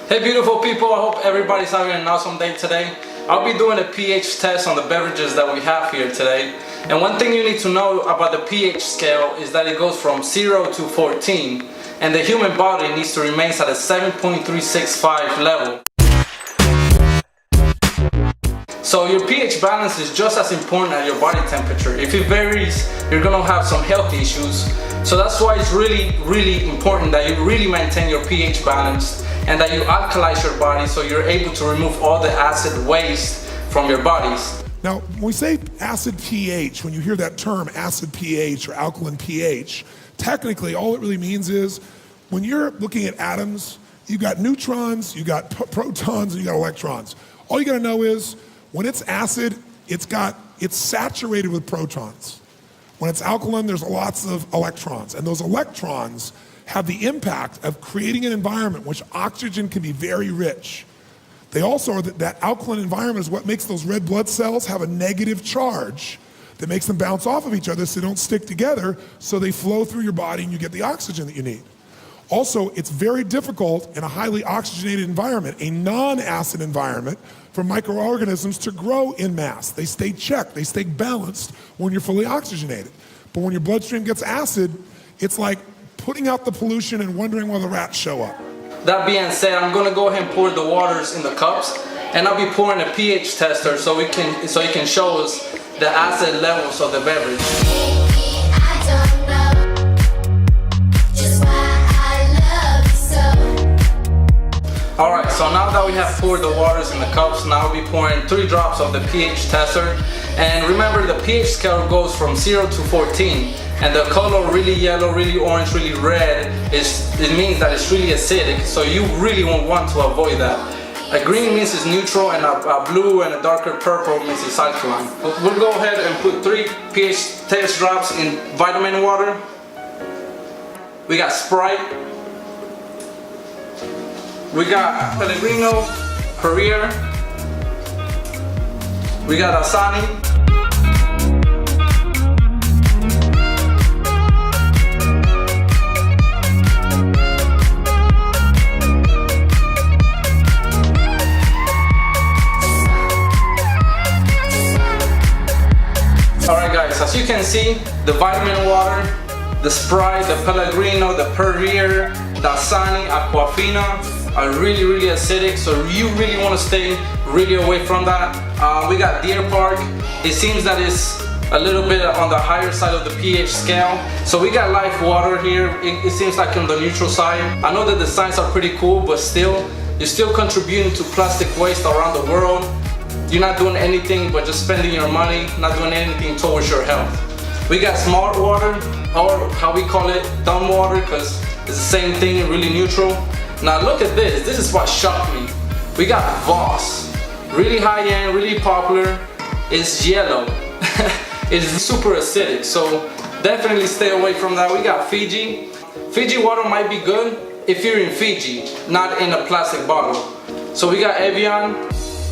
Hey beautiful people, I hope everybody's having an awesome day today. I'll be doing a pH test on the beverages that we have here today. And one thing you need to know about the pH scale is that it goes from 0 to 14. And the human body needs to remain at a 7.365 level. So your pH balance is just as important as your body temperature. If it varies, you're gonna have some health issues. So that's why it's really important that you really maintain your pH balance and that you alkalize your body so you're able to remove all the acid waste from your bodies. Now, when we say acid pH, when you hear that term acid pH or alkaline pH, technically all it really means is when you're looking at atoms, you got neutrons, you got protons, and you got electrons. All you gotta know is when it's acid, it's saturated with protons. When it's alkaline, there's lots of electrons, and those electrons have the impact of creating an environment which oxygen can be very rich. They also are that alkaline environment is what makes those red blood cells have a negative charge that makes them bounce off of each other so they don't stick together, so they flow through your body and you get the oxygen that you need. Also, it's very difficult in a highly oxygenated environment, a non-acid environment, for microorganisms to grow in mass. They stay checked, they stay balanced when you're fully oxygenated. But when your bloodstream gets acid, it's like putting out the pollution and wondering why the rats show up. That being said, I'm gonna go ahead and pour the waters in the cups, and I'll be pouring a pH tester so it can show us the acid levels of the beverage. Alright, so now that we have poured the waters in the cups, now we'll be pouring 3 drops of the pH tester. And remember, the pH scale goes from 0 to 14. And the color really yellow, really orange, really red, it means that it's really acidic. So you really won't want to avoid that. A green means it's neutral, and a blue and a darker purple means it's alkaline. We'll go ahead and put 3 pH test drops in vitamin water. We got Sprite. We got Pellegrino, Perrier, we got Asani, alright guys, as you can see, the vitamin water, the Sprite, the Pellegrino, the Perrier, the Asani, Aquafina are really acidic, so you really want to stay really away from that. We got Deer Park. It seems that it's a little bit on the higher side of the pH scale. So we got Life Water here. It seems like on the neutral side. I know that the signs are pretty cool, but still, you're still contributing to plastic waste around the world. You're not doing anything but just spending your money, not doing anything towards your health. We got Smart Water, or how we call it, Dumb Water, because it's the same thing, really neutral. Now look at this, this is what shocked me. We got Voss, really high end, really popular. It's yellow, it's super acidic, so definitely stay away from that. We got Fiji. Fiji water might be good if you're in Fiji, not in a plastic bottle. So we got Evian,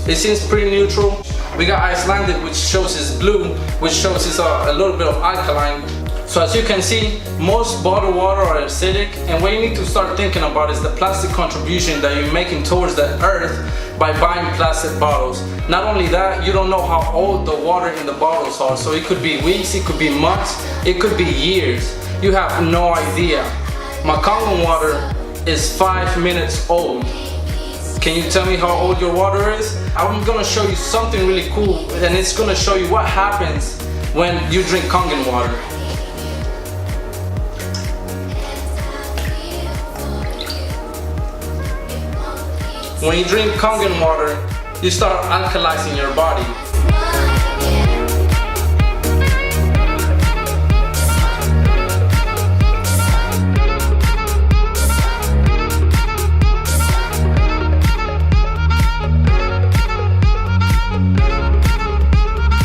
it seems pretty neutral. We got Icelandic, which shows it's blue, which shows it's a little bit of alkaline. So as you can see, most bottled water are acidic, and what you need to start thinking about is the plastic contribution that you're making towards the earth by buying plastic bottles. Not only that, you don't know how old the water in the bottles are, so it could be weeks, it could be months, it could be years. You have no idea. My Kangen water is 5 minutes old. Can you tell me how old your water is? I'm gonna show you something really cool, and it's gonna show you what happens when you drink Kangen water. When you drink Kangen water, you start alkalizing your body.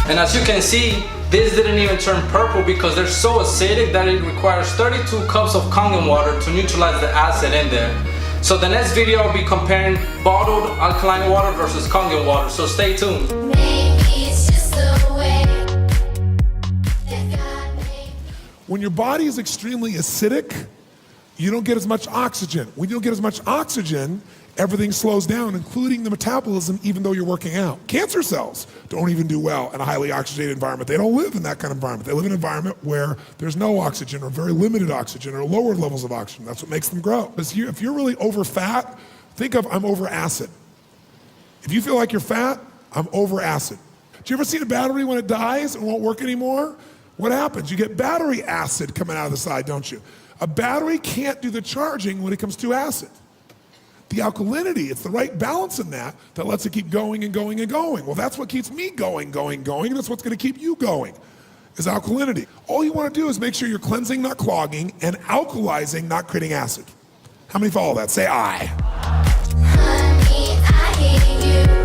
And as you can see, this didn't even turn purple because they're so acidic that it requires 32 cups of Kangen water to neutralize the acid in there. So the next video I'll be comparing bottled alkaline water versus Kangen water, so stay tuned. When your body is extremely acidic, you don't get as much oxygen. When you don't get as much oxygen, everything slows down, including the metabolism, even though you're working out. Cancer cells don't even do well in a highly oxygenated environment. They don't live in that kind of environment. They live in an environment where there's no oxygen or very limited oxygen or lower levels of oxygen. That's what makes them grow. Because if you're really over fat, think of I'm over acid. If you feel like you're fat, I'm over acid. Do you ever see a battery when it dies and won't work anymore? What happens? You get battery acid coming out of the side, don't you? A battery can't do the charging when it comes to acid. The alkalinity, it's the right balance in that lets it keep going and going and going. Well, that's what keeps me going, and that's what's gonna keep you going, is alkalinity. All you wanna do is make sure you're cleansing, not clogging, and alkalizing, not creating acid. How many follow that? Say aye. Honey, I hear you.